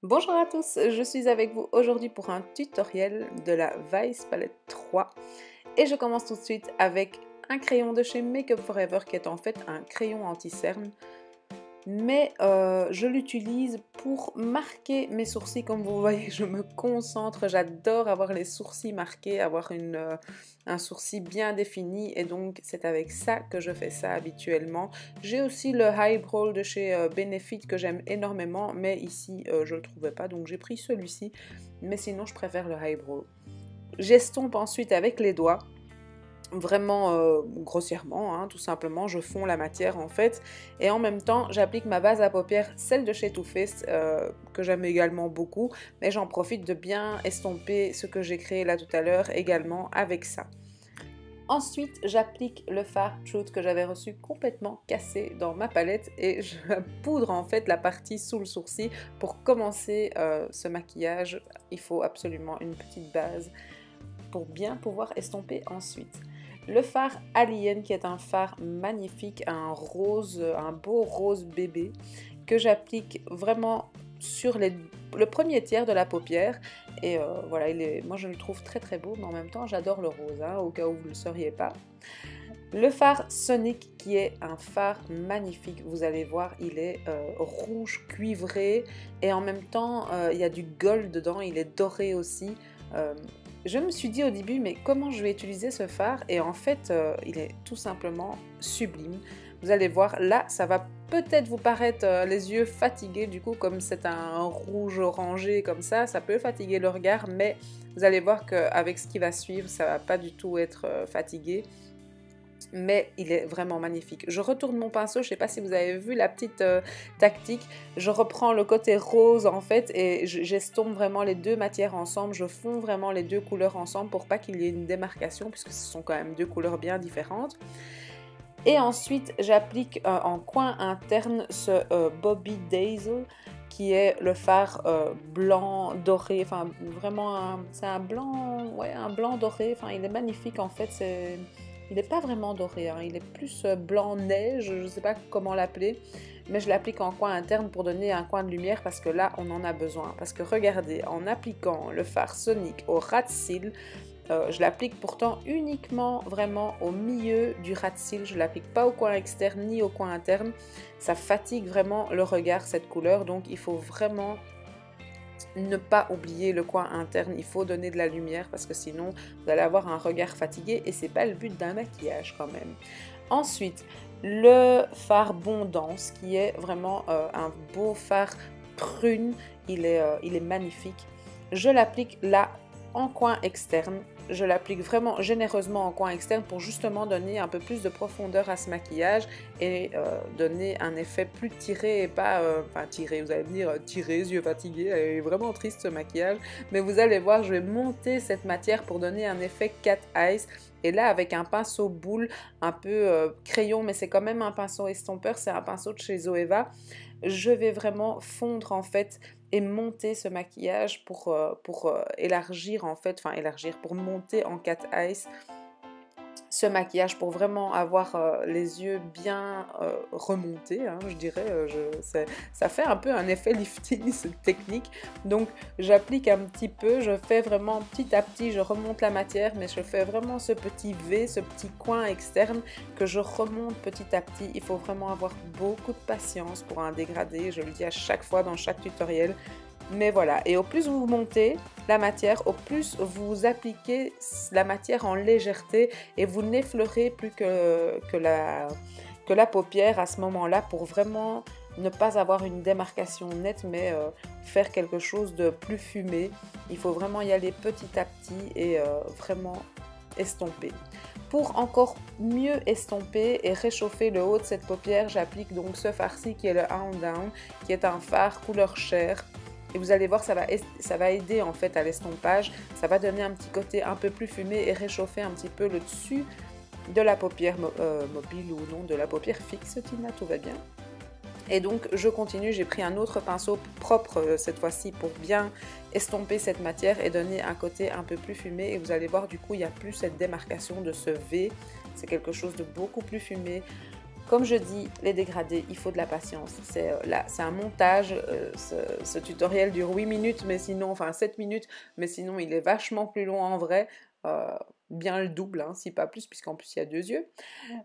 Bonjour à tous, je suis avec vous aujourd'hui pour un tutoriel de la Vice Palette 3 et je commence tout de suite avec un crayon de chez Makeup Forever qui est en fait un crayon anti-cerne, mais je l'utilise pour marquer mes sourcils. Comme vous voyez, je me concentre, j'adore avoir les sourcils marqués, avoir un sourcil bien défini, et donc c'est avec ça que je fais ça habituellement. J'ai aussi le Eyebrow de chez Benefit que j'aime énormément, mais ici je le trouvais pas, donc j'ai pris celui-ci, mais sinon je préfère le Eyebrow. J'estompe ensuite avec les doigts. Vraiment grossièrement, hein, tout simplement, je fonds la matière en fait, et en même temps j'applique ma base à paupières, celle de chez Too Faced, que j'aime également beaucoup, mais j'en profite de bien estomper ce que j'ai créé là tout à l'heure également avec ça. Ensuite, j'applique le fard Truth que j'avais reçu complètement cassé dans ma palette, et je poudre en fait la partie sous le sourcil. Pour commencer ce maquillage, il faut absolument une petite base pour bien pouvoir estomper ensuite. Le fard Alien, qui est un fard magnifique, un rose, un beau rose bébé, que j'applique vraiment sur le premier tiers de la paupière. Et voilà, moi je le trouve très très beau, mais en même temps j'adore le rose, hein, au cas où vous ne le sauriez pas. Le fard Sonic, qui est un fard magnifique, vous allez voir, il est rouge cuivré, et en même temps il y a du gold dedans, il est doré aussi. Je me suis dit au début, mais comment je vais utiliser ce fard? Et en fait, il est tout simplement sublime. Vous allez voir, là, ça va peut-être vous paraître les yeux fatigués, du coup, comme c'est un rouge orangé comme ça peut fatiguer le regard, mais vous allez voir qu'avec ce qui va suivre, ça va pas du tout être fatigué. Mais il est vraiment magnifique. Je retourne mon pinceau, je ne sais pas si vous avez vu la petite tactique. Je reprends le côté rose en fait, et j'estompe vraiment les deux matières ensemble. Je fonds vraiment les deux couleurs ensemble pour pas qu'il y ait une démarcation, puisque ce sont quand même deux couleurs bien différentes. Et ensuite, j'applique en coin interne ce Bobbi Dazzle, qui est le fard blanc doré, enfin vraiment c'est un blanc, ouais, un blanc doré, enfin il est magnifique en fait. Il n'est pas vraiment doré, hein, il est plus blanc neige, je ne sais pas comment l'appeler, mais je l'applique en coin interne pour donner un coin de lumière, parce que là on en a besoin. Parce que regardez, en appliquant le fard Sonic au ras de cils, je l'applique pourtant uniquement vraiment au milieu du ras de cils, je ne l'applique pas au coin externe ni au coin interne. Ça fatigue vraiment le regard cette couleur, donc il faut vraiment ne pas oublier le coin interne, il faut donner de la lumière, parce que sinon vous allez avoir un regard fatigué, et c'est pas le but d'un maquillage quand même. Ensuite, le fard Bondance, qui est vraiment un beau fard prune, il est magnifique. Je l'applique là en coin externe. Je l'applique vraiment généreusement en coin externe pour justement donner un peu plus de profondeur à ce maquillage, et donner un effet plus tiré, et pas, enfin tiré, vous allez me dire tiré, yeux fatigués, elle est vraiment triste ce maquillage, mais vous allez voir, je vais monter cette matière pour donner un effet cat eyes. Et là, avec un pinceau boule, un peu crayon, mais c'est quand même un pinceau estompeur, c'est un pinceau de chez Zoeva, je vais vraiment fondre en fait et monter ce maquillage pour élargir en fait, enfin élargir, pour monter en cat eyes ce maquillage, pour vraiment avoir les yeux bien remontés, hein, je dirais. Ça fait un peu un effet lifting cette technique. Donc j'applique un petit peu, je fais vraiment petit à petit, je remonte la matière, mais je fais vraiment ce petit V, ce petit coin externe que je remonte petit à petit. Il faut vraiment avoir beaucoup de patience pour un dégradé, je le dis à chaque fois dans chaque tutoriel. Mais voilà, et au plus vous montez la matière, au plus vous appliquez la matière en légèreté, et vous n'effleurez plus que la paupière à ce moment-là, pour vraiment ne pas avoir une démarcation nette, mais faire quelque chose de plus fumé. Il faut vraiment y aller petit à petit, et vraiment estomper. Pour encore mieux estomper et réchauffer le haut de cette paupière, j'applique donc ce fard-ci qui est le Hound Down, qui est un fard couleur chair. Et vous allez voir, ça va aider en fait à l'estompage, ça va donner un petit côté un peu plus fumé et réchauffer un petit peu le dessus de la paupière mobile, ou non, de la paupière fixe, Tina, tout va bien. Et donc je continue, j'ai pris un autre pinceau propre cette fois-ci pour bien estomper cette matière et donner un côté un peu plus fumé, et vous allez voir, du coup il n'y a plus cette démarcation de ce V, c'est quelque chose de beaucoup plus fumé. Comme je dis, les dégradés, il faut de la patience. C'est un montage, ce tutoriel dure 8 minutes, mais sinon, enfin 7 minutes, mais sinon il est vachement plus long en vrai. Euh, Bien le double, hein, si pas plus, puisqu'en plus il y a 2 yeux.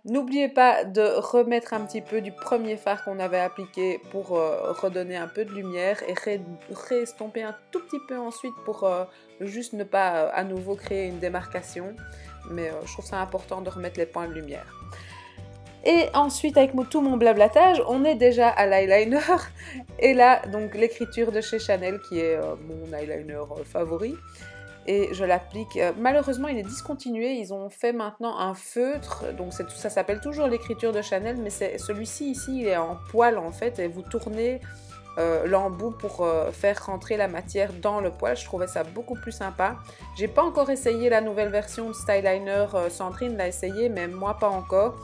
N'oubliez pas de remettre un petit peu du premier fard qu'on avait appliqué pour redonner un peu de lumière et réestomper un tout petit peu ensuite pour juste ne pas à nouveau créer une démarcation. Mais je trouve ça important de remettre les points de lumière. Et ensuite, avec tout mon blablatage, on est déjà à l'eyeliner. Et là, donc l'écriture de chez Chanel, qui est mon eyeliner favori. Et je l'applique. Malheureusement, il est discontinué. Ils ont fait maintenant un feutre. Donc ça s'appelle toujours l'écriture de Chanel, mais celui-ci ici, il est en poil en fait. Et vous tournez l'embout pour faire rentrer la matière dans le poil. Je trouvais ça beaucoup plus sympa. J'ai pas encore essayé la nouvelle version de Styliner. Sandrine l'a essayé, mais moi pas encore.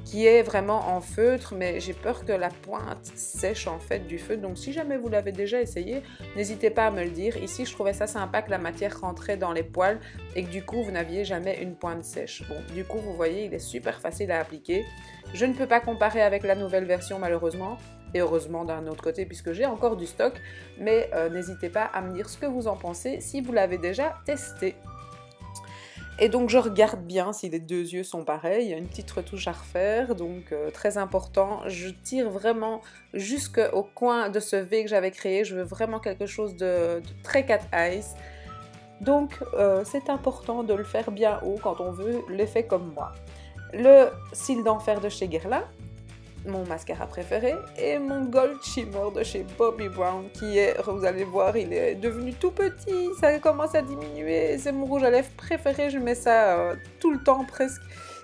Qui est vraiment en feutre, mais j'ai peur que la pointe sèche en fait du feutre. Donc si jamais vous l'avez déjà essayé, n'hésitez pas à me le dire. Ici, je trouvais ça sympa que la matière rentrait dans les poils et que du coup, vous n'aviez jamais une pointe sèche. Bon, du coup, vous voyez, il est super facile à appliquer. Je ne peux pas comparer avec la nouvelle version malheureusement. Et heureusement d'un autre côté puisque j'ai encore du stock. Mais n'hésitez pas à me dire ce que vous en pensez si vous l'avez déjà testé. Et donc je regarde bien si les 2 yeux sont pareils, il y a une petite retouche à refaire, donc très important. Je tire vraiment jusqu'au coin de ce V que j'avais créé, je veux vraiment quelque chose de très cat eyes. Donc c'est important de le faire bien haut quand on veut l'effet comme moi. Le cil d'enfer de chez Guerlain, mon mascara préféré, et mon Gold Shimmer de chez Bobbi Brown qui est, vous allez voir, il est devenu tout petit, ça commence à diminuer, c'est mon rouge à lèvres préféré, je mets ça tout le temps presque,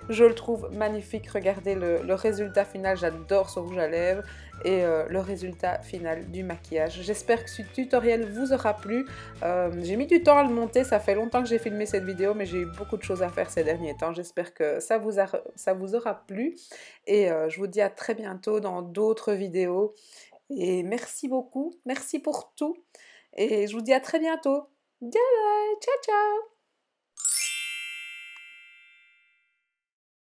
je le trouve magnifique. Regardez le résultat final, j'adore ce rouge à lèvres et le résultat final du maquillage. J'espère que ce tutoriel vous aura plu. J'ai mis du temps à le monter, ça fait longtemps que j'ai filmé cette vidéo, mais j'ai eu beaucoup de choses à faire ces derniers temps. J'espère que ça vous aura plu et je vous dis à très bientôt dans d'autres vidéos. Et merci beaucoup, merci pour tout et je vous dis à très bientôt. Bye bye, ciao ciao.